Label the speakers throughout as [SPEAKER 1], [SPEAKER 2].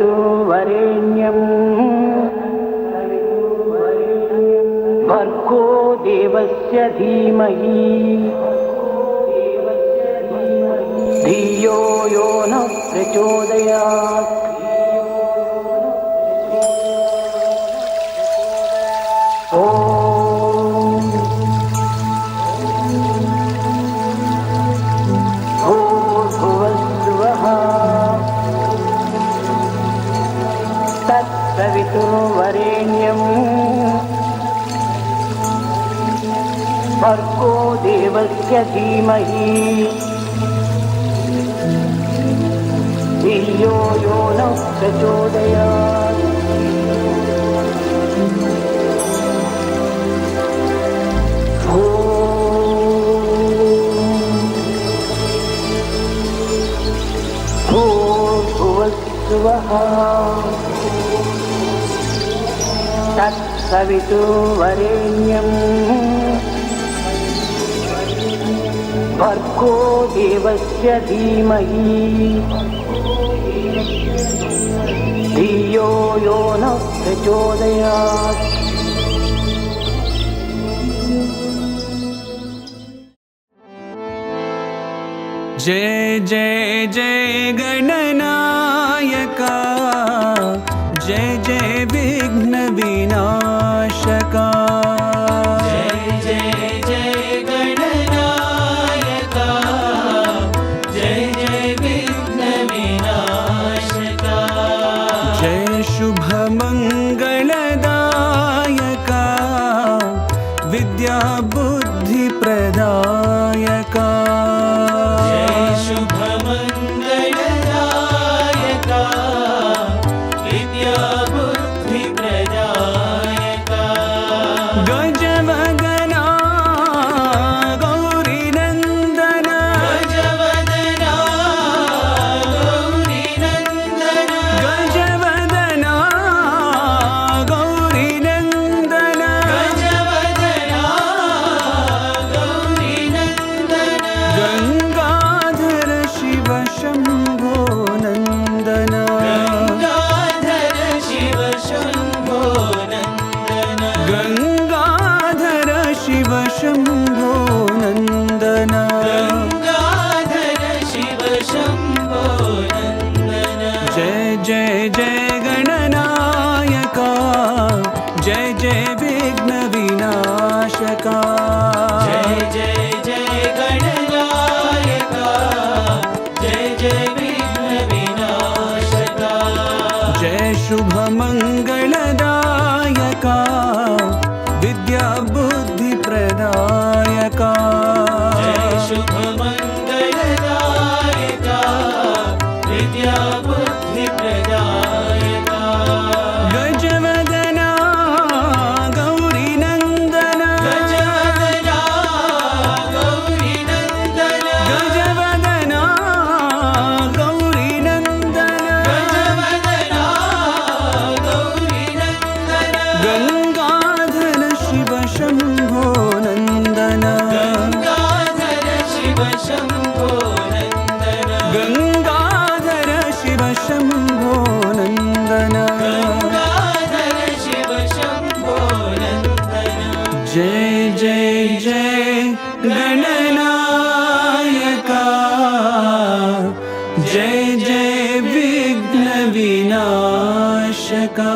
[SPEAKER 1] तत्सवितुर्वरेण्यं भर्गो देवस्य धीमहि धियो यो न प्रचोदयात्। तत्सवितुर्वरेण्यं भर्गो देवस्य धीमहि धियो यो न प्रचोदयात्। भूर्भुवस्सुवः तत्सवितुर्वरेण्यं भर्गो देवस्य धीमहि धियो यो न प्रचोदयात्।
[SPEAKER 2] जय जय जय गणनायका, जय जय विघ्न विनाशका।
[SPEAKER 3] जय जय जय गणनायका, जय जय विघ्न विनाशका।
[SPEAKER 2] जय शुभ मंगलदायका, विद्या बुद्धि प्रदायका।
[SPEAKER 3] जय शुभ मंगलदायका, विद्या बुद्धि प्रदायका।
[SPEAKER 2] गजवदना गौरीनंदन,
[SPEAKER 3] गजवदना गौरीनंदन,
[SPEAKER 2] गजवदना गौरीनंदन,
[SPEAKER 3] गजवदना गौरीनंदन।
[SPEAKER 2] गंगाधर शिव शंभो नंदन,
[SPEAKER 3] गंगाधर शिव शंभो नंदन,
[SPEAKER 2] गंगाधर शिव शंभो नंदन।
[SPEAKER 3] गंगाधर शिव शंभो नंदन।
[SPEAKER 2] जय जय जय गणनायका, जय जय विघ्न विनाशका।
[SPEAKER 3] जय जय जय गणनायका, जय जय विघ्न विनाशका।
[SPEAKER 2] जय शुभ मंगलदायका, विद्या बुद्धि प्रदायका।
[SPEAKER 3] जय शुभ मंगलदायका, विद्या बुद्धि प्रदायका।
[SPEAKER 2] गजवदना गौरीनंदन,
[SPEAKER 3] गजवदना गौरीनंदन,
[SPEAKER 2] गजवदना गौरीनंदन,
[SPEAKER 3] गजवदना गौरीनंदन।
[SPEAKER 2] गंगाधर शिव शंभो नंदन,
[SPEAKER 3] गंगाधर शिव शंभो नंदन,
[SPEAKER 2] गंगाधर शिव शंभो नंदन।
[SPEAKER 3] गंगाधर शिव शंभो नंदन।
[SPEAKER 2] जय जय जय गणनायका, जय जय विघ्न विनाशका।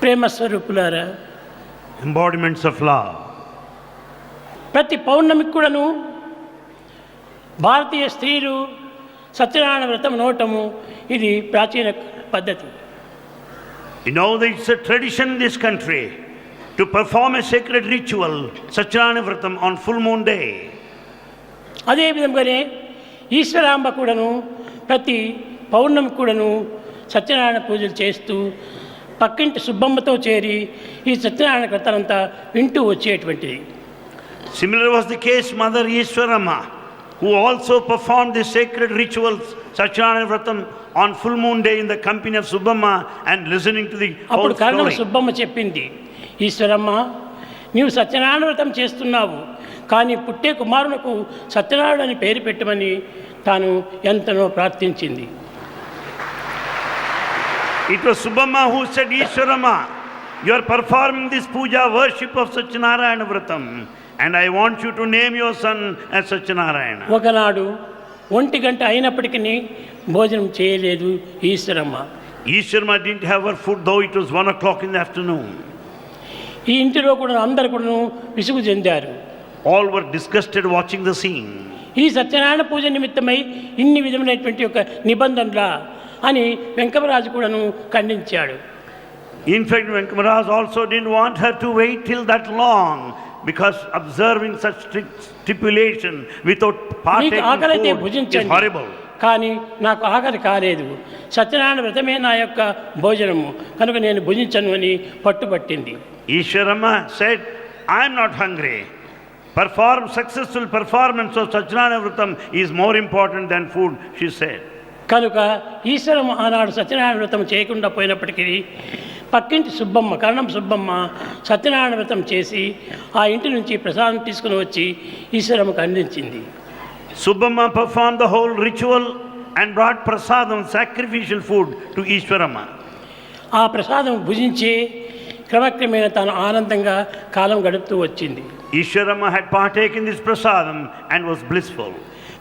[SPEAKER 4] ప్రేమ స్వరూపులారా,
[SPEAKER 5] embodiments of love.
[SPEAKER 4] ప్రతి పౌర్ణమికి కూడాను భారతీయ స్త్రీలు సత్యనారాయణ వ్రతం నోటము ఇది ప్రాచీన పద్ధతి.
[SPEAKER 5] You know, it's a tradition in this country to perform a sacred ritual, Satyanarayana Vratam, on full moon day.
[SPEAKER 4] అదే విధంగానే ఈశ్వరాంబ కూడాను ప్రతి పౌర్ణమి కూడాను సత్యనారాయణ పూజలు చేస్తూ పక్కింటి సుబ్బమ్మతో చేరి ఈ సత్యనారాయణ కథనంతా వింటూ వచ్చేటువంటిది.
[SPEAKER 5] Similar was the case Mother Ishwarama, who also performed the sacred rituals, Satyanarayana Vratam, on full moon day in the company of Subbamma and listening to the whole
[SPEAKER 4] అప్పుడు కరణం
[SPEAKER 5] story.
[SPEAKER 4] సుబ్బమ్మ చెప్పింది, ఈశ్వరమ్మ నీవు సత్యనారాయణ వ్రతం చేస్తున్నావు, కానీ పుట్టే కుమారునకు సత్యనారాయణ అని పేరు పెట్టమని తాను ఎంతనో ప్రార్థించింది.
[SPEAKER 5] It was Subbamma who said, Ishwarama, you are performing this puja worship of Satyanarayana Vratam, and I want you to name your son as Satyanarayana.
[SPEAKER 4] ఒకనాడు 1 గంట అయినప్పటికీ భోజనం చేయలేదు Eshwaramma.
[SPEAKER 5] Ishwarama didn't have her food, though it was 1 o'clock in the afternoon.
[SPEAKER 4] ఈ ఇంటిలో కూడా అందరు కూడా విసుగు చెందారు.
[SPEAKER 5] All were disgusted watching the scene.
[SPEAKER 4] ఈ సత్యనారాయణ పూజ నిమిత్తమై ఇన్ని విధమైనటువంటి ఒక నిబంధనలా అని వెంకమరాజు కూడాను ఖండించాడు.
[SPEAKER 5] In fact, Venkamaraj also didn't want her to wait till that long, because observing such strict stipulation without
[SPEAKER 4] మీకు
[SPEAKER 5] partaking
[SPEAKER 4] ఆకలితే
[SPEAKER 5] food is
[SPEAKER 4] భుజించండి,
[SPEAKER 5] horrible.
[SPEAKER 4] కానీ నాకు ఆకలి కాలేదు, సత్యనారాయణ వ్రతమే నా యొక్క భోజనము కనుక నేను భుజించను అని పట్టుబట్టింది.
[SPEAKER 5] Ishwarama said, I am not hungry. Successful performance of Satyanarayana Vratam is more important than food, she said.
[SPEAKER 4] కనుక ఈశ్వరమ్మ ఆనాడు సత్యనారాయణ వ్రతం చేయకుండా పోయినప్పటికీ పక్కింటి సుబ్బమ్మ, కరణం సుబ్బమ్మ సత్యనారాయణ వ్రతం చేసి ఆ ఇంటి నుంచి ప్రసాదం తీసుకుని వచ్చి ఈశ్వరమ్మకు అందించింది.
[SPEAKER 5] Subbamma performed the whole ritual and brought prasadam, sacrificial food, to Ishwarama.
[SPEAKER 4] ఆ ప్రసాదం భుజించి క్రమక్రమేణా తాను ఆనందంగా కాలం గడుపుతూ వచ్చింది.
[SPEAKER 5] Ishwarama had partaken this prasadam and was blissful.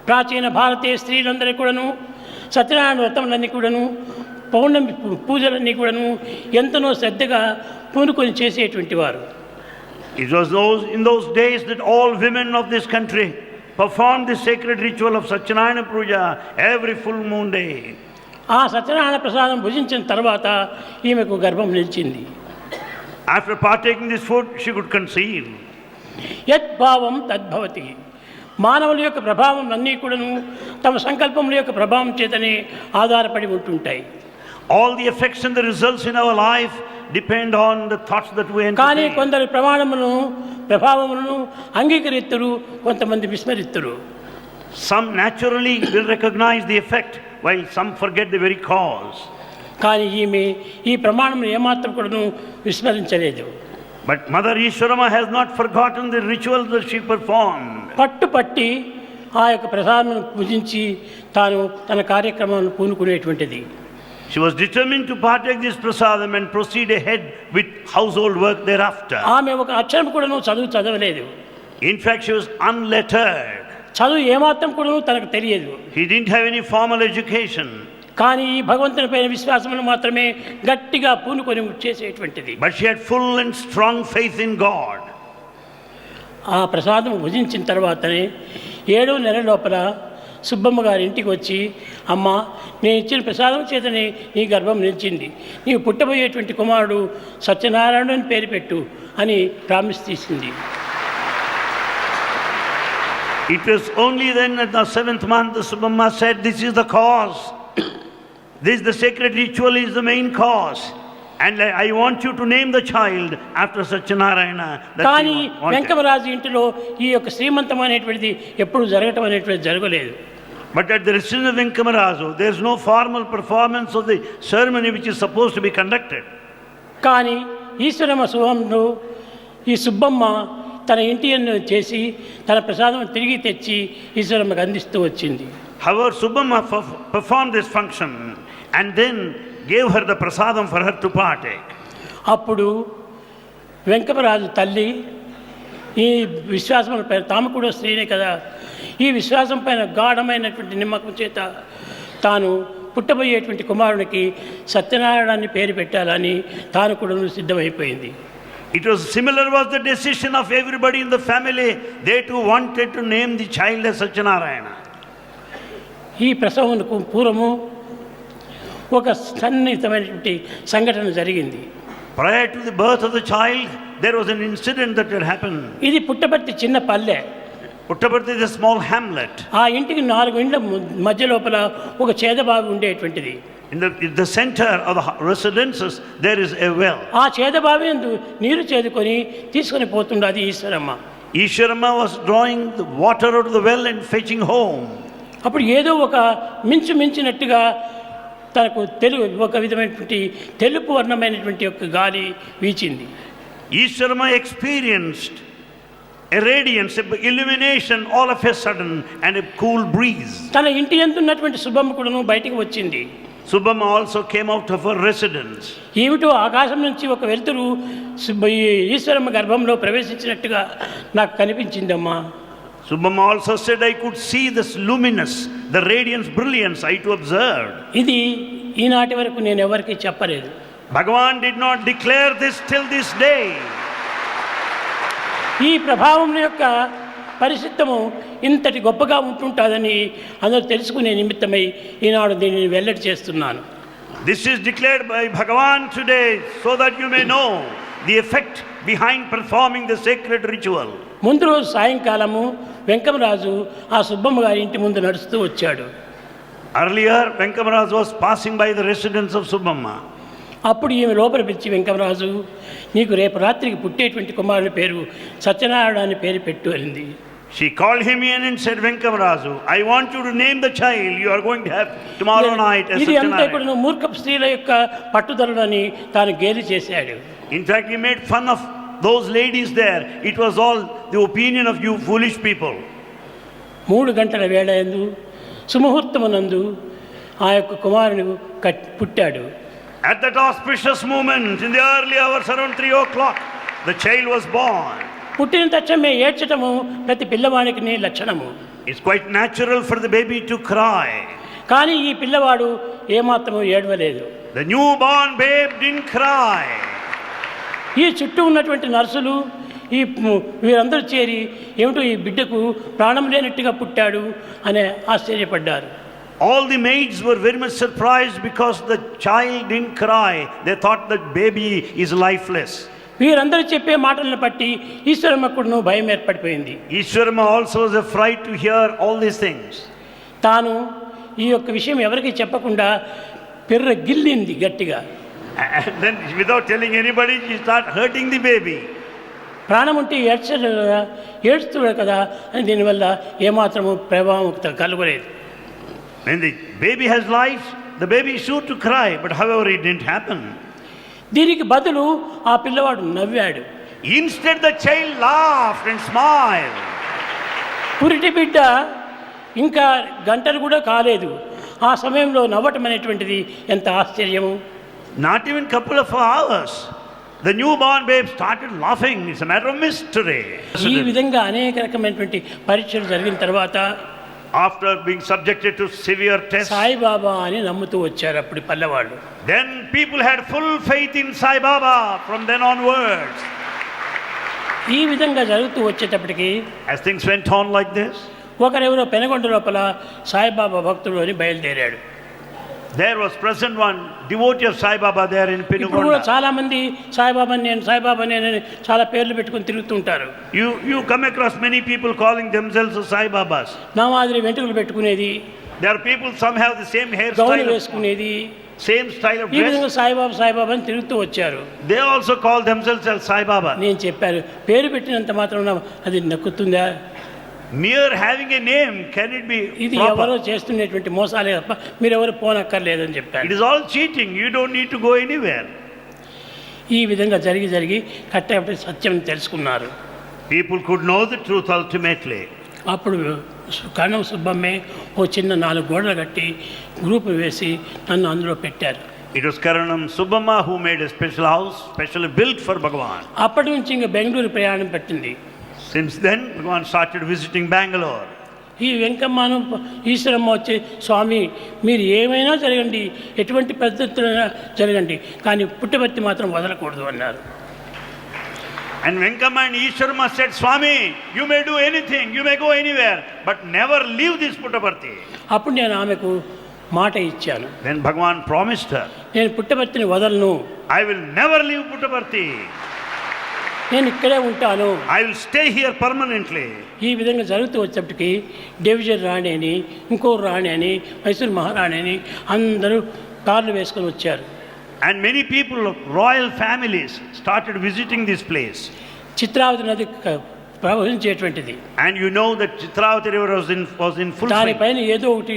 [SPEAKER 4] ప్రాచీన భారతీయ స్త్రీలందరూ కూడాను సత్యనారాయణ వ్రతములన్నీ కూడాను పౌర్ణమి పూజలన్నీ కూడాను ఎంతనో శ్రద్ధగా పూనుకొని చేసేటువంటి వారు.
[SPEAKER 5] It was in those days that all women of this country performed the sacred ritual of Satyanarayana Puja every full moon day.
[SPEAKER 4] ఆ సత్యనారాయణ ప్రసాదం భుజించిన తర్వాత ఈమెకు గర్భం నిలిచింది.
[SPEAKER 5] After partaking this food, she could conceive.
[SPEAKER 4] యద్భావం తద్భవతి. మానవుల యొక్క ప్రభావం అన్నీ కూడాను తమ సంకల్పముల యొక్క ప్రభావం చేతనే ఆధారపడి ఉంటుంటాయి.
[SPEAKER 5] All the effects and the results in our life depend on the thoughts that we
[SPEAKER 4] కానీ
[SPEAKER 5] entertain.
[SPEAKER 4] కొందరు ప్రమాణములను ప్రభావములను అంగీకరిస్తురు, కొంతమంది విస్మరిస్తురు.
[SPEAKER 5] Some naturally will recognize the effect, while some forget the very cause.
[SPEAKER 4] కానీ ఈమె ఈ ప్రమాణమును ఏమాత్రం కూడాను విస్మరించలేదు.
[SPEAKER 5] But Mother Ishwarama has not forgotten the rituals that she performed.
[SPEAKER 4] పట్టుపట్టి ఆ యొక్క ప్రసాదమును పూజించి తాను తన కార్యక్రమాలను పూనుకునేటువంటిది.
[SPEAKER 5] She was determined to partake this prasadam and proceed ahead with household work thereafter.
[SPEAKER 4] ఆమె ఒక అక్షరం కూడాను చదవలేదు.
[SPEAKER 5] In fact, she was unlettered.
[SPEAKER 4] చదువు ఏమాత్రం కూడాను తనకు తెలియదు.
[SPEAKER 5] He didn't have any formal education.
[SPEAKER 4] కానీ ఈ భగవంతుని పైన విశ్వాసమును మాత్రమే గట్టిగా పూనుకొని చేసేటువంటిది.
[SPEAKER 5] But she had full and strong faith in God.
[SPEAKER 4] ఆ ప్రసాదం భుజించిన తర్వాతనే 7వ నెల లోపల సుబ్బమ్మ గారి ఇంటికి వచ్చి, అమ్మ నేను ఇచ్చిన ప్రసాదం చేతనే నీ గర్భం నిలిచింది, నీవు పుట్టబోయేటువంటి కుమారుడు సత్యనారాయణ అని పేరు పెట్టు అని ప్రామిస్ తీసింది.
[SPEAKER 5] It was only then at the 7th month the Subbamma said, this is the cause. This the sacred ritual is the main cause. And I want you to name the child after Satyanarayana.
[SPEAKER 4] కానీ వెంకమరాజు ఇంటిలో ఈ యొక్క శ్రీమంతం అనేటువంటిది ఎప్పుడు జరగటం అనేటువంటిది జరగలేదు.
[SPEAKER 5] But at the residence of Venkamarazu, there is no formal performance of the ceremony which is supposed to be conducted.
[SPEAKER 4] కానీ ఈశ్వరమ్మ శుభంలో ఈ సుబ్బమ్మ తన ఇంటి చేసి తన ప్రసాదం తిరిగి తెచ్చి ఈశ్వరమ్మకు అందిస్తూ వచ్చింది.
[SPEAKER 5] However, Subbamma performed this function and then gave her the prasadam for her to partake.
[SPEAKER 4] అప్పుడు వెంకమరాజు తల్లి ఈ విశ్వాసం పైన, తాము కూడా స్త్రీనే కదా, ఈ విశ్వాసం పైన గాఢమైనటువంటి నమ్మకం చేత తాను పుట్టబోయేటువంటి కుమారునికి సత్యనారాయణాన్ని పేరు పెట్టాలని తాను కూడా సిద్ధమైపోయింది.
[SPEAKER 5] It was similar was the decision of everybody in the family. They too wanted to name the child as Satyanarayana.
[SPEAKER 4] ఈ ప్రసవమునకు పూర్వము ఒక సన్నిహితమైనటువంటి సంఘటన జరిగింది.
[SPEAKER 5] Prior to the birth of the child, there was an incident that had happened.
[SPEAKER 4] ఇది పుట్టపర్తి చిన్న పల్లె.
[SPEAKER 5] Puttaparthi is a small hamlet.
[SPEAKER 4] ఆ ఇంటికి 4 ఇండ్ల మధ్య లోపల ఒక చేదబావి ఉండేటువంటిది.
[SPEAKER 5] In the center of the residences, there is a well.
[SPEAKER 4] ఆ చేదబావి యందు నీరు చేదుకొని తీసుకొని పోతుండది Eshwaramma.
[SPEAKER 5] Ishwarama was drawing the water out of the well and fetching home.
[SPEAKER 4] అప్పుడు ఏదో ఒక మించినట్టుగా తనకు ఒక విధమైనటువంటి తెలుపు వర్ణమైనటువంటి ఒక గాలి వీచింది.
[SPEAKER 5] Ishwarama experienced a radiance, a illumination all of a sudden and a cool breeze.
[SPEAKER 4] తన ఇంటి యందు ఉన్నటువంటి సుబ్బమ్మ కూడాను బయటికి వచ్చింది.
[SPEAKER 5] Subbamma also came out of her residence.
[SPEAKER 4] ఏమిటో ఆకాశం నుంచి ఒక వెలుతురు ఈశ్వరమ్మ గర్భంలో ప్రవేశించినట్టుగా నాకు కనిపించిందమ్మా.
[SPEAKER 5] Subbamma also said, I could see this luminous, the radiance, brilliance, I too observed.
[SPEAKER 4] ఇది ఈనాటి వరకు నేను ఎవరికీ చెప్పలేదు.
[SPEAKER 5] Bhagavan did not declare this till this day.
[SPEAKER 4] ఈ ప్రభావం యొక్క పరిశుద్ధము ఇంతటి గొప్పగా ఉంటుంటుందని అందరూ తెలుసుకునే నిమిత్తమై ఈనాడు దీనిని వెల్లడి చేస్తున్నాను.
[SPEAKER 5] This is declared by Bhagavan today so that you may know the effect behind performing the sacred ritual.
[SPEAKER 4] ముందు రోజు సాయంకాలము వెంకమరాజు ఆ సుబ్బమ్మ గారి ఇంటి ముందు నడుస్తూ వచ్చాడు.
[SPEAKER 5] Earlier, Venkamaraj was passing by the residence of Subbamma.
[SPEAKER 4] అప్పుడు ఈమె లోపల పిలిచి, వెంకమరాజు, నీకు రేపు రాత్రికి పుట్టేటువంటి కుమారుని పేరు సత్యనారాయణ అని పేరు పెట్టు అనింది.
[SPEAKER 5] She called him in and said, Venkamaraju, I want you to name the child you are going to have tomorrow night as
[SPEAKER 4] ఇది అంతా
[SPEAKER 5] Satyanarayana.
[SPEAKER 4] కూడా మూర్ఖ స్త్రీల యొక్క పట్టుదలని తాను గేలి చేశాడు.
[SPEAKER 5] In fact, he made fun of those ladies there. It was all the opinion of you foolish people.
[SPEAKER 4] 3 గంటల వేళయందు సుముహూర్తమునందు ఆ యొక్క కుమారుని పుట్టాడు.
[SPEAKER 5] At that auspicious moment, in the early hours around 3 o'clock, the child was born.
[SPEAKER 4] పుట్టిన తక్షణమే ఏడ్చటము ప్రతి పిల్లవాడికి లక్షణము.
[SPEAKER 5] It's quite natural for the baby to cry.
[SPEAKER 4] కానీ ఈ పిల్లవాడు ఏమాత్రము ఏడవలేదు.
[SPEAKER 5] The newborn babe didn't cry.
[SPEAKER 4] ఈ చుట్టూ ఉన్నటువంటి నర్సులు వీరందరూ చేరి ఏమిటో ఈ బిడ్డకు ప్రాణం లేనట్టుగా పుట్టాడు అని ఆశ్చర్యపడ్డారు.
[SPEAKER 5] All the maids were very much surprised because the child didn't cry. They thought the baby is lifeless.
[SPEAKER 4] వీరందరూ చెప్పే మాటలను బట్టి ఈశ్వరమ్మకుడును భయం ఏర్పడిపోయింది.
[SPEAKER 5] Ishwarama also was afraid to hear all these things.
[SPEAKER 4] తాను ఈ యొక్క విషయం ఎవరికి చెప్పకుండా పిర్ర గిల్లింది గట్టిగా.
[SPEAKER 5] And then without telling anybody, she started hurting the baby.
[SPEAKER 4] ప్రాణం ఉంటే ఏడ్చుతుడు కదా అని దీనివల్ల ఏమాత్రము ప్రభావం కలుగలేదు.
[SPEAKER 5] When the baby has life, the baby is sure to cry, but however it didn't happen.
[SPEAKER 4] దీనికి బదులు ఆ పిల్లవాడు నవ్వాడు.
[SPEAKER 5] Instead the child laughed and smiled.
[SPEAKER 4] పురిటి బిడ్డ ఇంకా గంటలు కూడా కాలేదు. ఆ సమయంలో నవ్వటం అనేటువంటిది ఎంత ఆశ్చర్యము.
[SPEAKER 5] Not even couple of hours, the newborn babe started laughing. It's a matter of mystery.
[SPEAKER 4] ఈ విధంగా అనేక రకమైనటువంటి పరీక్షలు జరిగిన తర్వాత
[SPEAKER 5] After being subjected to severe tests,
[SPEAKER 4] Saibaba అని నమ్ముతూ వచ్చారు అప్పుడు పల్లెవాళ్ళు.
[SPEAKER 5] then people had full faith in Sai Baba from then onwards.
[SPEAKER 4] ఈ విధంగా జరుగుతూ వచ్చేటప్పటికి
[SPEAKER 5] As things went on like this,
[SPEAKER 4] ఒకరెవరో Penagonda లోపల సాయిబాబా భక్తుడు అని బయలుదేరాడు.
[SPEAKER 5] there was present one devotee of Sai Baba there in
[SPEAKER 4] ఇప్పుడు కూడా
[SPEAKER 5] Penugonda.
[SPEAKER 4] చాలా మంది సాయిబాబా నేను చాలా పేర్లు పెట్టుకుని తిరుగుతుంటారు.
[SPEAKER 5] You come across many people calling themselves Sai Babas.
[SPEAKER 4] నా మాదిరి వెంట్రుకలు పెట్టుకునేది,
[SPEAKER 5] There are people, some have the same
[SPEAKER 4] gown
[SPEAKER 5] hairstyle,
[SPEAKER 4] వేసుకునేది,
[SPEAKER 5] same style of
[SPEAKER 4] ఈ విధంగా
[SPEAKER 5] dress.
[SPEAKER 4] సాయిబాబా అని తిరుగుతూ వచ్చారు.
[SPEAKER 5] They also call themselves as Sai Baba.
[SPEAKER 4] నేను చెప్పాను, పేరు పెట్టినంత మాత్రం అది నక్కుతుందా?
[SPEAKER 5] Mere having a name, can it be
[SPEAKER 4] ఇది ఎవరో
[SPEAKER 5] proper?
[SPEAKER 4] చేస్తున్నటువంటి మోసాలే తప్ప మీరెవరు పోనక్కర్లేదని
[SPEAKER 5] It
[SPEAKER 4] చెప్పాను.
[SPEAKER 5] is all cheating. You don't need to go anywhere.
[SPEAKER 4] ఈ విధంగా జరిగి కట్టేపటి సత్యం తెలుసుకున్నారు.
[SPEAKER 5] People could know the truth ultimately.
[SPEAKER 4] అప్పుడు కణం సుబ్బమ్మే ఓ చిన్న 4 గోడలు కట్టి గ్రూపు వేసి నన్ను అందులో పెట్టారు.
[SPEAKER 5] It was Karanam Subbamma who made a special house, specially built for Bhagavan.
[SPEAKER 4] అప్పటి నుంచి ఇంకా బెంగళూరు ప్రయాణం పెట్టింది.
[SPEAKER 5] Since then, Bhagavan started visiting Bangalore.
[SPEAKER 4] ఈ వెంకమ్మను ఈశ్వరమ్మ వచ్చి స్వామి మీరు ఏమైనా జరగండి, ఎటువంటి పద్ధతులైనా జరగండి, కానీ పుట్టపర్తి మాత్రం వదలకూడదు అన్నారు.
[SPEAKER 5] And Venkama and Ishwarama said, Swami, you may do anything, you may go anywhere, but never leave this Puttaparthi.
[SPEAKER 4] అప్పుడు నేను ఆమెకు మాట ఇచ్చాను,
[SPEAKER 5] Then Bhagavan promised her,
[SPEAKER 4] నేను పుట్టపర్తిని వదలను,
[SPEAKER 5] I will never leave Puttaparthi.
[SPEAKER 4] నేను ఇక్కడే ఉంటాను.
[SPEAKER 5] I will stay here permanently.
[SPEAKER 4] ఈ విధంగా జరుగుతూ వచ్చేప్పటికి డివిజన్ రాణి అని, ఇంకో రాణి అని, మైసూరు మహారాణి అని అందరూ కార్లు వేసుకొని వచ్చారు.
[SPEAKER 5] And many people of royal families started visiting this place.
[SPEAKER 4] Chitravati నది ప్రవహించేటువంటిది.
[SPEAKER 5] And you know that Chitravati river was in full swing.
[SPEAKER 4] దానిపైన ఏదో ఒకటి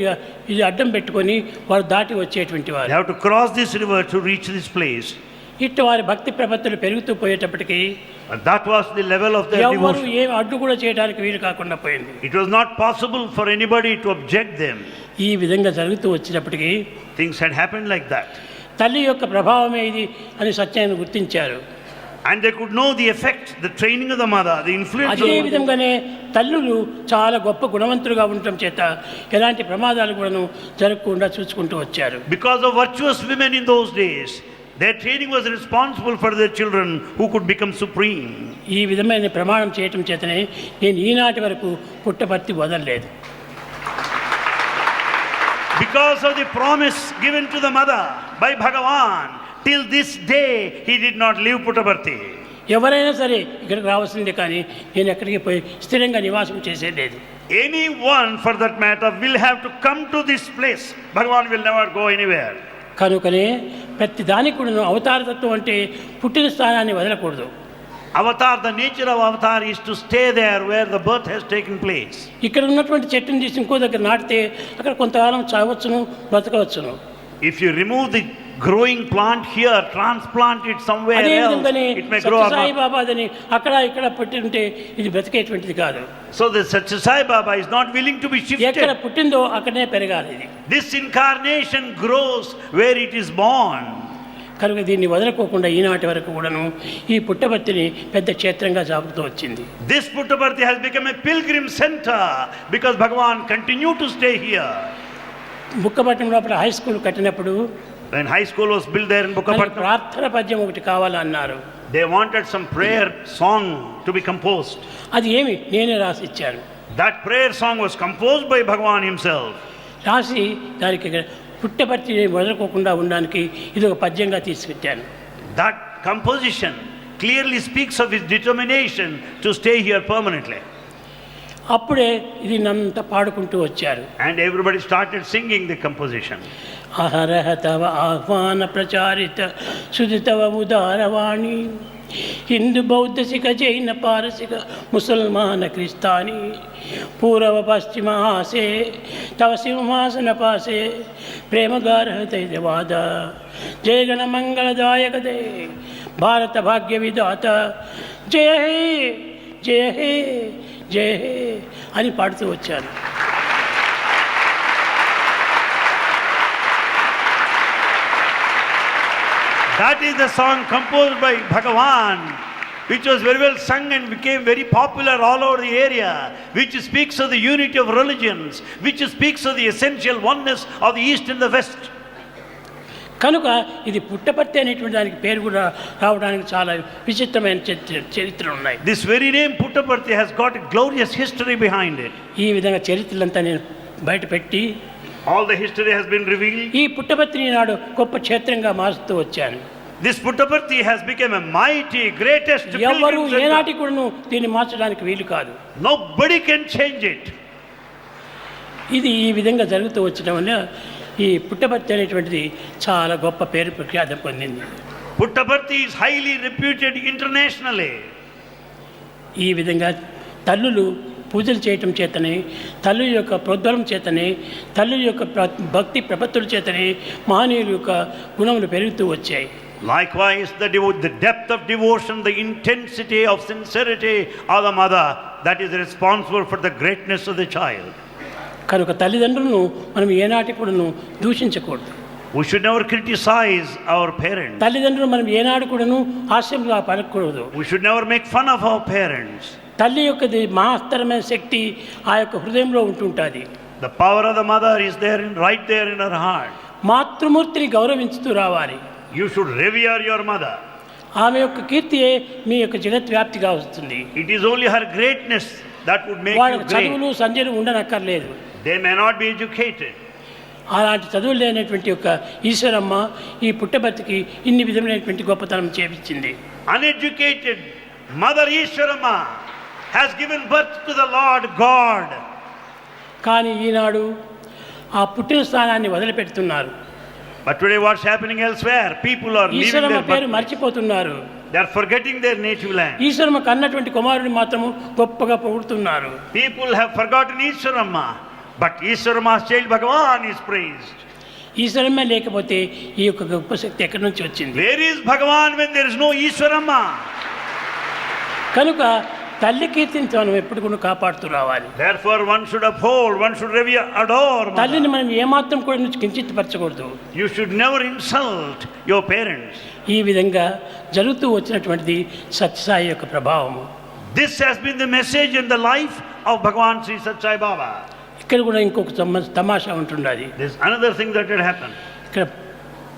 [SPEAKER 4] ఇది అడ్డం పెట్టుకొని వారు దాటి వచ్చేటువంటి
[SPEAKER 5] They
[SPEAKER 4] వారు.
[SPEAKER 5] have to cross this river to reach this place.
[SPEAKER 4] ఇటు వారి భక్తి ప్రపత్తులు పెరుగుతూ పోయేటప్పటికి
[SPEAKER 5] But that was the level of their
[SPEAKER 4] ఎవరు
[SPEAKER 5] devotion.
[SPEAKER 4] ఏం అడ్డు కూడా చేయడానికి వీలు కాకుండా పోయింది.
[SPEAKER 5] It was not possible for anybody to object them.
[SPEAKER 4] ఈ విధంగా జరుగుతూ వచ్చినప్పటికీ
[SPEAKER 5] Things had happened like that.
[SPEAKER 4] తల్లి యొక్క ప్రభావమే ఇది అని సత్యాన్ని గుర్తించారు.
[SPEAKER 5] And they could know the effect, the training of the mother, the influence of
[SPEAKER 4] అదే
[SPEAKER 5] the mother.
[SPEAKER 4] విధంగానే తల్లులు చాలా గొప్ప గుణవంతులుగా ఉండటం చేత ఎలాంటి ప్రమాదాలు కూడాను జరగకుండా చూసుకుంటూ వచ్చారు.
[SPEAKER 5] Because of virtuous women in those days, their training was responsible for their children who could become supreme.
[SPEAKER 4] ఈ విధమైన ప్రమాణం చేయటం చేతనే నేను ఈనాటి వరకు పుట్టపర్తి వదలలేదు.
[SPEAKER 5] Because of the promise given to the mother by Bhagavan, till this day he did not leave Puttaparthi.
[SPEAKER 4] ఎవరైనా సరే ఇక్కడికి రావాల్సిందే, కానీ నేను ఎక్కడికి పోయి స్థిరంగా నివాసం చేసేది.
[SPEAKER 5] Anyone for that matter will have to come to this place. Bhagavan will never go anywhere.
[SPEAKER 4] కనుకనే ప్రతి దానికి కూడా అవతారతత్వం అంటే పుట్టిన స్థానాన్ని వదలకూడదు.
[SPEAKER 5] Avatar, the nature of avatar is to stay there where the birth has taken place.
[SPEAKER 4] ఇక్కడ ఉన్నటువంటి చెట్టుని తీసి ఇంకో దగ్గర నాటితే అక్కడ కొంతకాలం చావచ్చును, బ్రతకవచ్చును.
[SPEAKER 5] If you remove the growing plant here, transplant it somewhere
[SPEAKER 4] అదే
[SPEAKER 5] else,
[SPEAKER 4] విధంగానే
[SPEAKER 5] it may grow up.
[SPEAKER 4] Sathya Sai బాబాదని అక్కడ ఇక్కడ పెట్టి ఉంటే ఇది బ్రతికేటువంటిది కాదు.
[SPEAKER 5] So the Satya Sai Baba is not willing to be
[SPEAKER 4] ఎక్కడ
[SPEAKER 5] shifted.
[SPEAKER 4] పుట్టిందో అక్కడనే పెరగాలి ఇది.
[SPEAKER 5] This incarnation grows where it is born.
[SPEAKER 4] కనుక దీన్ని వదలకోకుండా ఈనాటి వరకు కూడాను ఈ పుట్టపర్తిని పెద్ద క్షేత్రంగా సాగుతూ వచ్చింది.
[SPEAKER 5] This Puttaparthi has become a pilgrim center because Bhagavan continued to stay here.
[SPEAKER 4] Bukkapatnam లోపల హై స్కూల్ కట్టినప్పుడు
[SPEAKER 5] When high school was built there in
[SPEAKER 4] మనకి
[SPEAKER 5] Bukkapatnam,
[SPEAKER 4] ప్రార్థన పద్యం ఒకటి కావాలన్నారు.
[SPEAKER 5] they wanted some prayer song to be composed.
[SPEAKER 4] అది ఏమి నేనే రాసి ఇచ్చాను.
[SPEAKER 5] That prayer song was composed by Bhagavan himself.
[SPEAKER 4] రాసి దానికి పుట్టపర్తిని వదలకోకుండా ఉండడానికి ఇది ఒక పద్యంగా తీసుకొచ్చాను.
[SPEAKER 5] That composition clearly speaks of his determination to stay here permanently.
[SPEAKER 4] అప్పుడే ఇది నంత పాడుకుంటూ వచ్చారు.
[SPEAKER 5] And everybody started singing the composition.
[SPEAKER 4] అహరహ తవ ఆహ్వాన ప్రచారిత సుధితవ ఉదారవాణి హిందూ బౌద్ధ సిఖ జైన పారసిక ముసల్మాన క్రిస్తాని పూర్వ పశ్చిమ ఆసే తవ సింహాసన పాసే ప్రేమగారహతైవాద జయగణ మంగళదాయక దే భారత భాగ్య విధాత జయ హే జయ హే జయ హే అని పాడుతూ వచ్చాను.
[SPEAKER 5] That is the song composed by Bhagavan, which was very well sung and became very popular all over the area, which speaks of the unity of religions, which speaks of the essential oneness of the East and the West.
[SPEAKER 4] కనుక ఇది పుట్టపర్తి అనేటువంటి దానికి పేరు కూడా రావడానికి చాలా విచిత్రమైన చరిత్రలు ఉన్నాయి.
[SPEAKER 5] This very name Puttaparthi has got a glorious history behind it.
[SPEAKER 4] ఈ విధంగా చరిత్రలంతా నేను బయట పెట్టి
[SPEAKER 5] All the history has been revealed.
[SPEAKER 4] ఈ పుట్టపర్తిని నాడు గొప్ప క్షేత్రంగా మారుస్తూ వచ్చాను.
[SPEAKER 5] This Puttaparthi has become a mighty, greatest
[SPEAKER 4] ఎవరు
[SPEAKER 5] pilgrim
[SPEAKER 4] ఏనాటి
[SPEAKER 5] center.
[SPEAKER 4] కూడాను దీన్ని మార్చడానికి వీలు కాదు.
[SPEAKER 5] Nobody can change it.
[SPEAKER 4] ఇది ఈ విధంగా జరుగుతూ వచ్చడం వల్ల ఈ పుట్టపర్తి అనేటువంటిది చాలా గొప్ప పేరు ప్రఖ్యాతి పొందింది.
[SPEAKER 5] Puttaparthi is highly reputed internationally.
[SPEAKER 4] ఈ విధంగా తల్లులు పూజలు చేయటం చేతనే, తల్లుల యొక్క ప్రోద్బలం చేతనే, తల్లుల యొక్క భక్తి ప్రపత్తుల చేతనే మహనీయుల యొక్క గుణములు పెరుగుతూ వచ్చాయి.
[SPEAKER 5] Likewise, the depth of devotion, the intensity of sincerity of the mother, that is responsible for the greatness of the child.
[SPEAKER 4] కనుక తల్లిదండ్రులను మనం ఏనాటి కూడాను దూషించకూడదు.
[SPEAKER 5] We should never criticize our parents.
[SPEAKER 4] తల్లిదండ్రులు మనం ఏనాడు కూడాను హాస్యంగా పలకూడదు.
[SPEAKER 5] We should never make fun of our parents.
[SPEAKER 4] తల్లి యొక్క మహత్తరమైన శక్తి ఆ యొక్క హృదయంలో ఉంటుంటుంది.
[SPEAKER 5] The power of the mother is there, right there in her heart.
[SPEAKER 4] మాతృమూర్తిని గౌరవించుతూ రావాలి.
[SPEAKER 5] You should revere your mother.
[SPEAKER 4] ఆమె యొక్క కీర్తియే మీ యొక్క జగత్ వ్యాప్తిగా వస్తుంది.
[SPEAKER 5] It is only her greatness that would make
[SPEAKER 4] వాళ్ళకి
[SPEAKER 5] you great.
[SPEAKER 4] చదువులు సంధ్యలు ఉండనక్కర్లేదు.
[SPEAKER 5] They may not be educated.
[SPEAKER 4] అలాంటి చదువులు లేనటువంటి యొక్క ఈశ్వరమ్మ ఈ పుట్టబర్తికి ఇన్ని విధమైనటువంటి గొప్పతనం చేపించింది.
[SPEAKER 5] Uneducated Mother Ishwarama has given birth to the Lord God.
[SPEAKER 4] కానీ ఈనాడు ఆ పుట్టిన స్థానాన్ని వదిలిపెడుతున్నారు.
[SPEAKER 5] But today what's happening elsewhere? People are leaving
[SPEAKER 4] Eshwaramma
[SPEAKER 5] their
[SPEAKER 4] పేరు
[SPEAKER 5] birthplace.
[SPEAKER 4] మర్చిపోతున్నారు.
[SPEAKER 5] They are forgetting their native land.
[SPEAKER 4] Eshwaramma కన్నటువంటి కుమారుని మాత్రము గొప్పగా పొగుడుతున్నారు.
[SPEAKER 5] People have forgotten Ishwarama, but Ishwarama's child Bhagavan is praised.
[SPEAKER 4] Eshwaramma లేకపోతే ఈ యొక్క గొప్ప శక్తి ఎక్కడి నుంచి వచ్చింది?
[SPEAKER 5] Where is Bhagavan when there is no Ishwarama?
[SPEAKER 4] కనుక తల్లి కీర్తిని మనం ఎప్పుడు కూడా కాపాడుతూ రావాలి.
[SPEAKER 5] Therefore one should uphold, one should revere, adore
[SPEAKER 4] తల్లిని
[SPEAKER 5] mother.
[SPEAKER 4] మనం ఏమాత్రం కూడా కించిత్పరచకూడదు.
[SPEAKER 5] You should never insult your parents.
[SPEAKER 4] ఈ విధంగా జరుగుతూ వచ్చినటువంటిది సత్యసాయి యొక్క ప్రభావము.
[SPEAKER 5] This has been the message in the life of Bhagavan Sri Sathya Sai Baba.
[SPEAKER 4] ఇక్కడ కూడా ఇంకొక తమాషా ఉంటున్నది.
[SPEAKER 5] There's another thing that had happened.
[SPEAKER 4] ఇక్కడ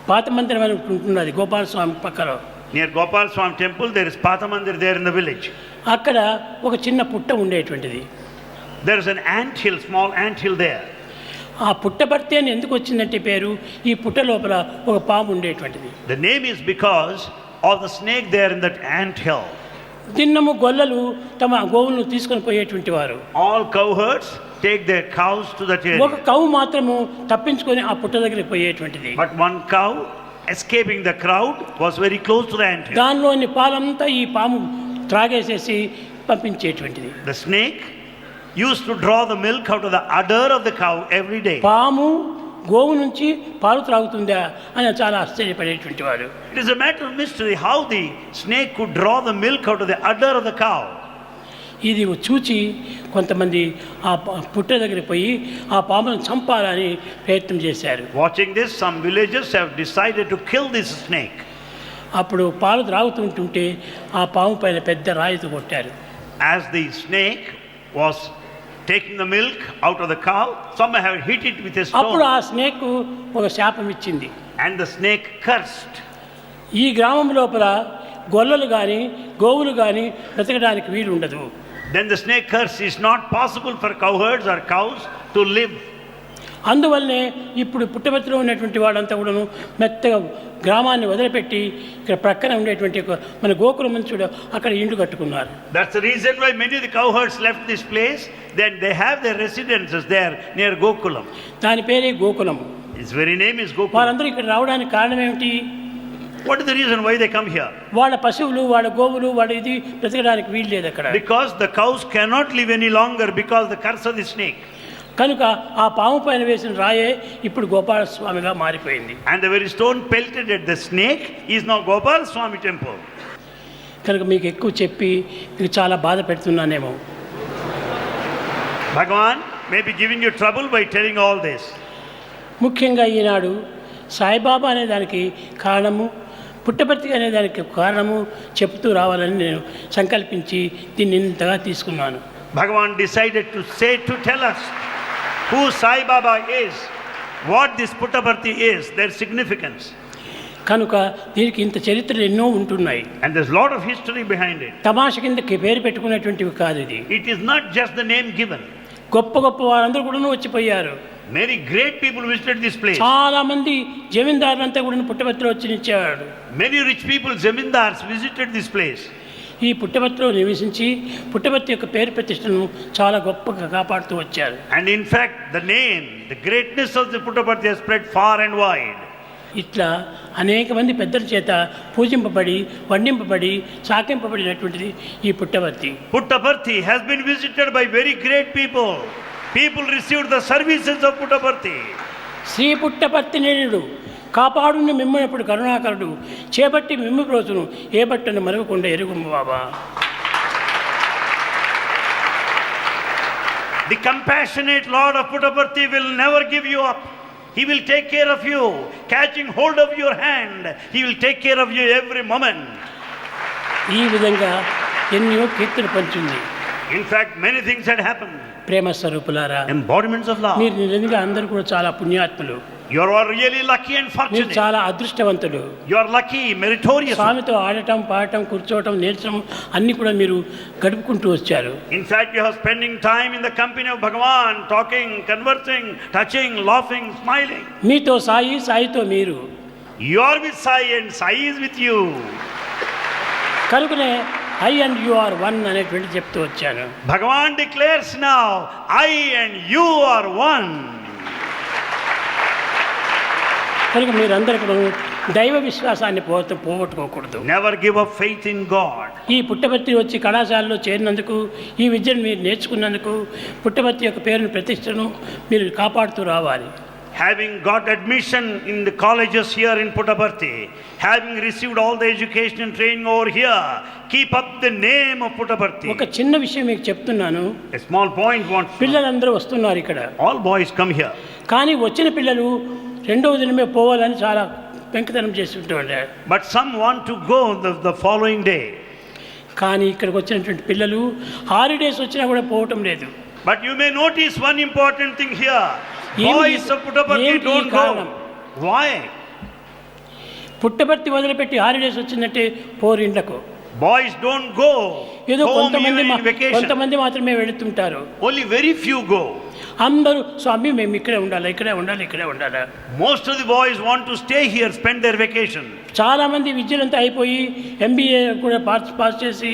[SPEAKER 4] పాత మందిరం అని ఉంటున్నది గోపాలస్వామి పక్కలో.
[SPEAKER 5] Near Gopal Swami temple, there is Patha Mandir there in the village.
[SPEAKER 4] అక్కడ ఒక చిన్న పుట్ట ఉండేటువంటిది.
[SPEAKER 5] There is an ant hill, small ant hill there.
[SPEAKER 4] ఆ పుట్టబర్తి అని ఎందుకు వచ్చిందంటే పేరు, ఈ పుట్ట లోపల ఒక పాము ఉండేటువంటిది.
[SPEAKER 5] The name is because of the snake there in that ant hill.
[SPEAKER 4] దిన్నము గొల్లలు తమ గోవులను తీసుకొని పోయేటువంటి వారు.
[SPEAKER 5] All cowherds take their cows to that
[SPEAKER 4] ఒక
[SPEAKER 5] area.
[SPEAKER 4] కవ్వు మాత్రము తప్పించుకొని ఆ పుట్ట దగ్గరికి పోయేటువంటిది.
[SPEAKER 5] But one cow, escaping the crowd, was very close to the ant hill.
[SPEAKER 4] దానిలోని పాలంతా ఈ పాము త్రాగేసేసి పంపించేటువంటిది.
[SPEAKER 5] The snake used to draw the milk out of the udder of the cow every day.
[SPEAKER 4] పాము గోవు నుంచి పాలు త్రాగుతుందా అని చాలా ఆశ్చర్యపడేటువంటి వారు.
[SPEAKER 5] It is a matter of mystery how the snake could draw the milk out of the udder of the cow.
[SPEAKER 4] ఇది చూచి కొంతమంది ఆ పుట్ట దగ్గరికి పోయి ఆ పామును చంపాలని ప్రయత్నం చేశారు.
[SPEAKER 5] Watching this, some villagers have decided to kill this snake.
[SPEAKER 4] అప్పుడు పాలు త్రాగుతుంటుంటే ఆ పాము పైన పెద్ద రాయితో కొట్టారు.
[SPEAKER 5] As the snake was taking the milk out of the cow, some have hit it with a
[SPEAKER 4] అప్పుడు
[SPEAKER 5] stone,
[SPEAKER 4] ఆ స్నేక్ ఒక శాపం ఇచ్చింది.
[SPEAKER 5] and the snake cursed.
[SPEAKER 4] ఈ గ్రామం లోపల గొల్లలు కానీ గోవులు కానీ బ్రతకడానికి వీలు ఉండదు.
[SPEAKER 5] Then the snake curse is not possible for cowherds or cows to live.
[SPEAKER 4] అందువల్లనే ఇప్పుడు పుట్టబర్తిలో ఉన్నటువంటి వాళ్ళంతా కూడాను మెత్తగా గ్రామాన్ని వదిలిపెట్టి ఇక్కడ ప్రక్కన ఉండేటువంటి మన గోకులం చూడ అక్కడ ఇండ్లు కట్టుకున్నారు.
[SPEAKER 5] That's the reason why many of the cowherds left this place. Then they have their residences there near Gokulam.
[SPEAKER 4] దాని పేరే Gokulam.
[SPEAKER 5] Its very name is Gokulam.
[SPEAKER 4] వారందరూ ఇక్కడ రావడానికి కారణం ఏమిటి?
[SPEAKER 5] What is the reason why they come here?
[SPEAKER 4] వాళ్ళ పశువులు వాళ్ళ గోవులు వాళ్ళ ఇది బ్రతకడానికి వీలు లేదు అక్కడ.
[SPEAKER 5] Because the cows cannot live any longer because the curse of the snake.
[SPEAKER 4] కనుక ఆ పాము పైన వేసిన రాయే ఇప్పుడు గోపాలస్వామిగా మారిపోయింది.
[SPEAKER 5] And the very stone pelted at the snake is now Gopal Swami temple.
[SPEAKER 4] కనుక మీకు ఎక్కువ చెప్పి మీకు చాలా బాధ పెడుతున్నానేమో.
[SPEAKER 5] Bhagavan may be giving you trouble by telling all this.
[SPEAKER 4] ముఖ్యంగా ఈనాడు సాయిబాబా అనే దానికి కారణము, పుట్టపర్తి అనే దానికి కారణము చెప్తూ రావాలని నేను సంకల్పించి దీన్ని ఇంతగా తీసుకున్నాను.
[SPEAKER 5] Bhagavan decided to tell us who Sai Baba is, what this Puttaparthi is, their significance.
[SPEAKER 4] కనుక దీనికి ఇంత చరిత్రలు ఎన్నో ఉంటున్నాయి.
[SPEAKER 5] And there's a lot of history behind it.
[SPEAKER 4] తమాష కిందకి పేరు పెట్టుకునేటువంటివి కాదు ఇది.
[SPEAKER 5] It is not just the name given.
[SPEAKER 4] గొప్ప గొప్ప వారందరూ కూడా వచ్చిపోయారు.
[SPEAKER 5] Many great people visited this place.
[SPEAKER 4] చాలా మంది జమీందారులంతా కూడా పుట్టపర్తిలో వచ్చి నిలిచేవాడు.
[SPEAKER 5] Many rich people, zamindars, visited this place.
[SPEAKER 4] ఈ పుట్టపర్తిలో నివసించి పుట్టపర్తి యొక్క పేరు ప్రతిష్టను చాలా గొప్పగా కాపాడుతూ వచ్చారు.
[SPEAKER 5] And in fact, the name, the greatness of the Puttaparthi has spread far and wide.
[SPEAKER 4] ఇట్లా అనేక మంది పెద్దల చేత పూజింపబడి వండింపబడి సాకింపబడినటువంటిది ఈ Puttaparthi.
[SPEAKER 5] Puttaparthi has been visited by very great people. People received the services of Puttaparthi.
[SPEAKER 4] Shri Puttaparthi నేనుడు కాపాడుని మిమ్మనప్పుడు కరుణాకరుడు చేపట్టి మిమ్ము రోజును ఏ బట్టను మరవకుండా ఎరుగుము బాబా.
[SPEAKER 5] The compassionate Lord of Puttaparthi will never give you up. He will take care of you, catching hold of your hand. He will take care of you every moment.
[SPEAKER 4] ఈ విధంగా ఎన్నో కీర్తన పంచింది.
[SPEAKER 5] In fact, many things had happened.
[SPEAKER 4] ప్రేమ స్వరూపులారా,
[SPEAKER 5] Embodiments of love.
[SPEAKER 4] మీరు నిజంగా అందరూ కూడా చాలా పుణ్యాత్ములు.
[SPEAKER 5] You are really lucky and
[SPEAKER 4] మీరు
[SPEAKER 5] fortunate.
[SPEAKER 4] చాలా అదృష్టవంతులు.
[SPEAKER 5] You are lucky, meritorious.
[SPEAKER 4] స్వామితో ఆడటం, పాడటం, కూర్చోవటం, నేర్చడం అన్నీ కూడా మీరు గడుపుకుంటూ వచ్చారు.
[SPEAKER 5] In fact, you are spending time in the company of Bhagavan, talking, conversing, touching, laughing, smiling.
[SPEAKER 4] మీతో సాయి, సాయితో మీరు.
[SPEAKER 5] You are with Sai and Sai is with you.
[SPEAKER 4] కనుకనే I and you are one అనేటువంటి చెప్తూ వచ్చాను.
[SPEAKER 5] Bhagavan declares now, I and you are one.
[SPEAKER 4] కనుక మీరందరూ కూడా దైవ విశ్వాసాన్ని పోగొట్టుకోకూడదు.
[SPEAKER 5] Never give up faith in God.
[SPEAKER 4] ఈ పుట్టపర్తి వచ్చి కళాశాలలో చేరినందుకు, ఈ విద్యను మీరు నేర్చుకున్నందుకు, పుట్టపర్తి యొక్క పేరును ప్రతిష్టను మీరు కాపాడుతూ రావాలి.
[SPEAKER 5] Having got admission in the colleges here in Puttaparthi, having received all the education and training over here, keep up the name of Puttaparthi.
[SPEAKER 4] ఒక చిన్న విషయం మీకు చెప్తున్నాను.
[SPEAKER 5] A small point wants.
[SPEAKER 4] పిల్లలందరూ వస్తున్నారు ఇక్కడ.
[SPEAKER 5] All boys come here.
[SPEAKER 4] కానీ వచ్చిన పిల్లలు రెండవ దినమే పోవాలని చాలా పెంకుతనం చేస్తుంటారు.
[SPEAKER 5] But some want to go the following day.
[SPEAKER 4] కానీ ఇక్కడికి వచ్చినటువంటి పిల్లలు హాలిడేస్ వచ్చినా కూడా పోవటం లేదు.
[SPEAKER 5] But you may notice one important thing here. Boys of Puttaparthi don't go. Why?
[SPEAKER 4] Puttaparthi వదిలిపెట్టి హాలిడేస్ వచ్చిందంటే పోరిండ్లకు.
[SPEAKER 5] Boys don't go.
[SPEAKER 4] ఏదో
[SPEAKER 5] Home even in vacation.
[SPEAKER 4] కొంతమంది మాత్రమే వెళుతుంటారు.
[SPEAKER 5] Only very few go.
[SPEAKER 4] అందరూ స్వామి మేము ఇక్కడే ఉండాలి, ఇక్కడే ఉండాలి, ఇక్కడే ఉండాలి.
[SPEAKER 5] Most of the boys want to stay here, spend their vacation.
[SPEAKER 4] చాలామంది విద్యలంతా అయిపోయి ఎంబీఏ కూడా పాస్ చేసి,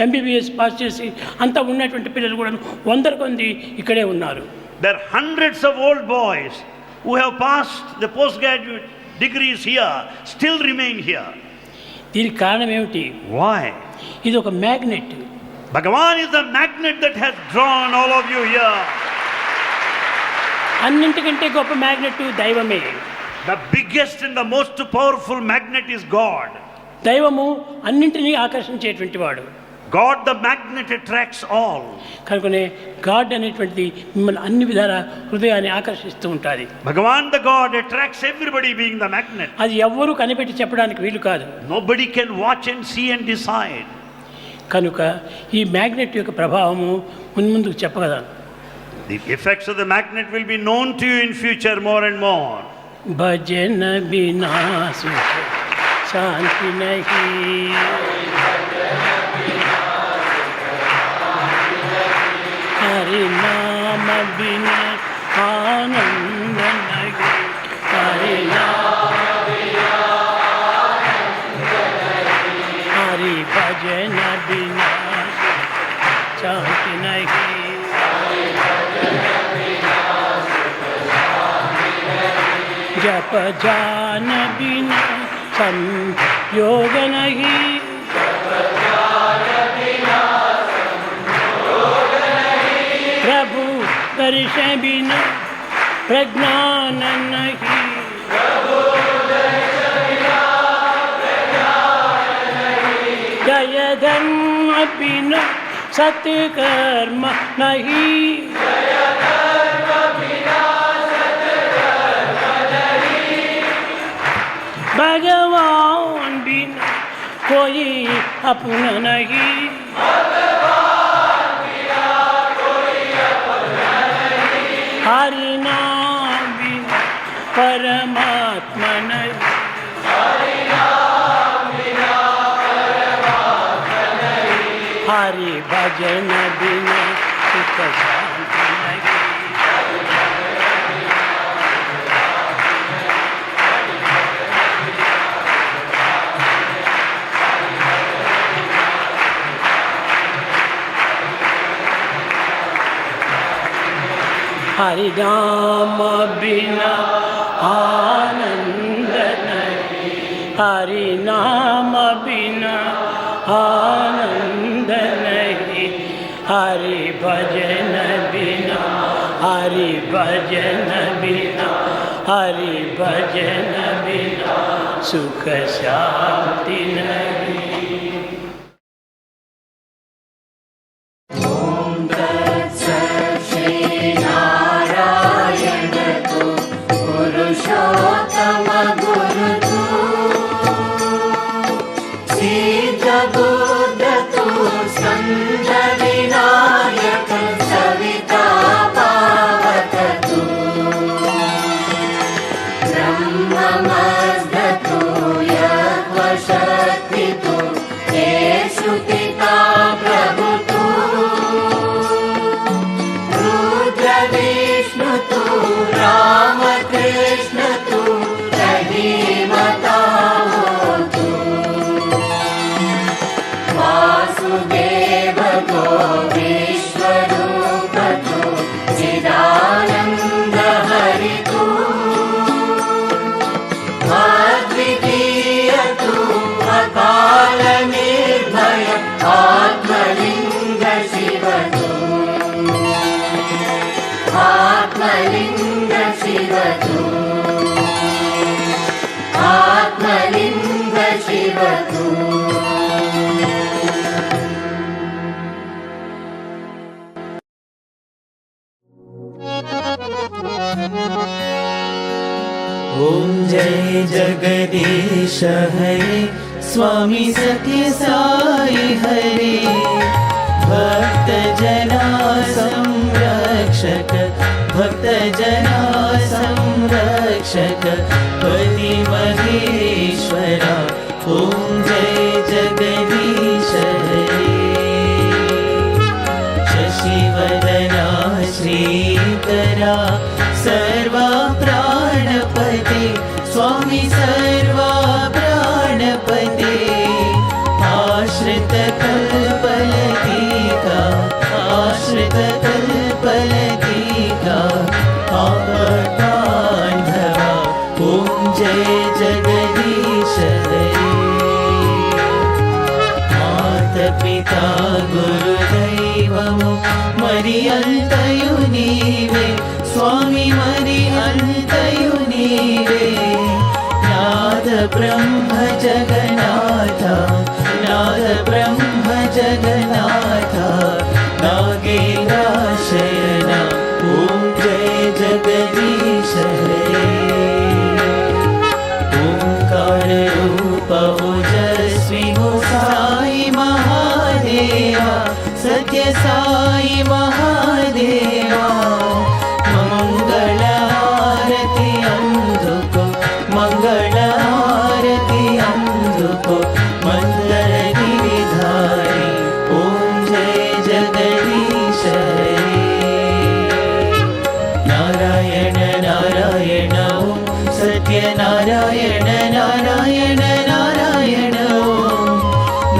[SPEAKER 4] ఎంబీబీఎస్ పాస్ చేసి అంతా ఉన్నటువంటి పిల్లలు కూడా 100 మంది ఇక్కడే ఉన్నారు.
[SPEAKER 5] There are hundreds of old boys who have passed the postgraduate degrees here, still remain here.
[SPEAKER 4] దీనికి కారణం ఏమిటి?
[SPEAKER 5] Why?
[SPEAKER 4] ఇది ఒక magnet.
[SPEAKER 5] Bhagavan is the magnet that has drawn all of you here.
[SPEAKER 4] అన్నింటికంటే గొప్ప మ్యాగ్నెట్ దైవమే.
[SPEAKER 5] The biggest and the most powerful magnet is God.
[SPEAKER 4] దైవము అన్నింటినీ ఆకర్షించేటువంటి వాడు.
[SPEAKER 5] God the magnet attracts all.
[SPEAKER 4] కనుకనే గాడ్ అనేటువంటిది మిమ్మల్ని అన్ని విధాల హృదయాన్ని ఆకర్షిస్తూ ఉంటుంది.
[SPEAKER 5] Bhagavan the God attracts everybody being the magnet.
[SPEAKER 4] అది ఎవ్వరూ కనిపెట్టి చెప్పడానికి వీలు కాదు.
[SPEAKER 5] Nobody can watch and see and decide.
[SPEAKER 4] కనుక ఈ మ్యాగ్నెట్ యొక్క ప్రభావము ముందుకు చెప్పగలను.
[SPEAKER 5] The effects of the magnet will be known to you in future more and more.
[SPEAKER 4] భజన బినా సుఖ శాంతి నహీ, హరి నామ బినా ఆనంద నహీ, హరి నామ బినా హరి భజన బినా శాంతి నహీ. जप जान बिना संयोग नहीं, प्रभु दर्शन बिना प्रज्ञान नहीं, जय धर्म बिना सत्कर्म नहीं, भगवान बिना कोई अपना नहीं, हरि नाम बिना परमात्मा नहीं, हरि भजन बिना सुख शांति नहीं। हरि नाम बिना आनंद नहीं, हरि नाम बिना आनंद नहीं, हरि भजन बिना, हरि भजन बिना, हरि भजन बिना सुख शांति नहीं।
[SPEAKER 3] पुरुषोत्तम गुरु तू, सिद्ध बुद्ध तू, स्कंद विनायक ब्रह्ममस्तु यत्त्वशक्तितु येषु पिता प्रभुतु रुद्रविष्णुतु रामकृष्णतु रहीमतावतु वासुदेवतो विश्वरूपतु चिदानन्दहरितु अद्वितीयतु अकालनिर्भय आत्मलिङ्ग शिवतु आत्मलिङ्ग शिवतु आत्मलिङ्ग शिवतु
[SPEAKER 2] ॐ जय जगदीश हरे स्वामी सत्य साई हरे भक्त जना संरक्षक भक्त जना संरक्षक पति महेश्वरा ॐ जय जगदीश हरे शशिवदना श्रीकरा सर्वा प्राणपते स्वामी सर्वा प्राणपते आश्रित कल्पलतिका आश्रित कल्पलतिका आपदान्धवा ॐ जय जगदीश हरे मातपिता गुरुदैवमु मरि अन्तयु नीवे स्वामी मरि अन्तयु नीवे नाद ब्रह्म जगन्नाथ नाद ब्रह्म जगन्नाथ नागेन्द्रशयना ॐ जय जगदीश हरे ओंकार रूप ओजस्वी हो साई महादेवा सत्य साई महादेवा मंगल आरती अंधुको मंगल आरती अंधुको मंदर गिरिधारी ओम जय जगदीश हरे नारायण नारायण ओम सत्य नारायण नारायण नारायण ओम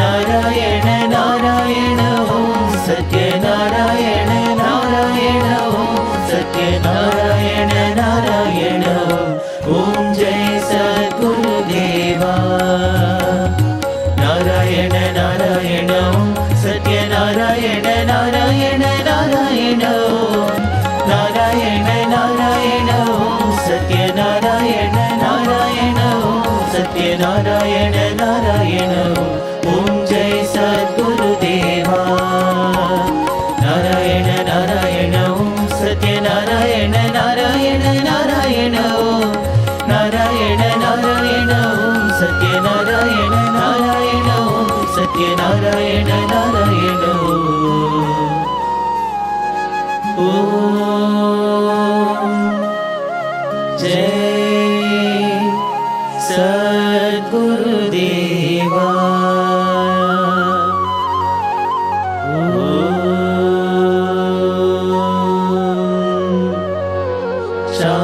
[SPEAKER 2] नारायण नारायण ओम सत्य नारायण नारायण ओम सत्य नारायण नारायण ओम जय सद्गुरुदेवा नारायण नारायण ओम सत्य नारायण नारायण नारायण ओम नारायण नारायण ओम सत्य नारायण नारायण ओम सत्य नारायण नारायण ओम जय सद्गुरुदेवा नारायण नारायण ओम सत्य नारायण नारायण नारायण ओम नारायण नारायण ओम सत्य नारायण नारायण ओम सत्य नारायण नारायण ओम जय सद्गुरुदेवा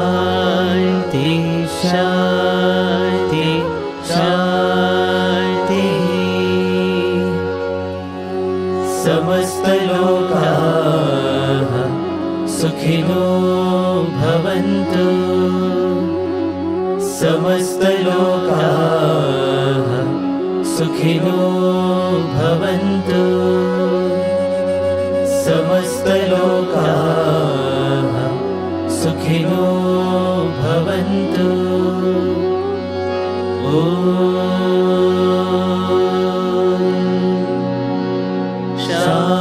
[SPEAKER 2] शांति शांति शांति समस्त लोकाः सुखिनो भवन्तु समस्त लोकाः सुखिनो भवन्तु समस्त लोकाः सुखिनो भवन्तु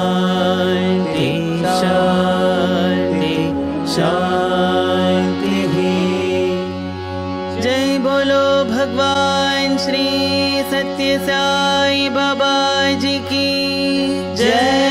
[SPEAKER 2] शांति शांति शांति जय बोलो भगवान श्री सत्य साई बाबा जी की जय।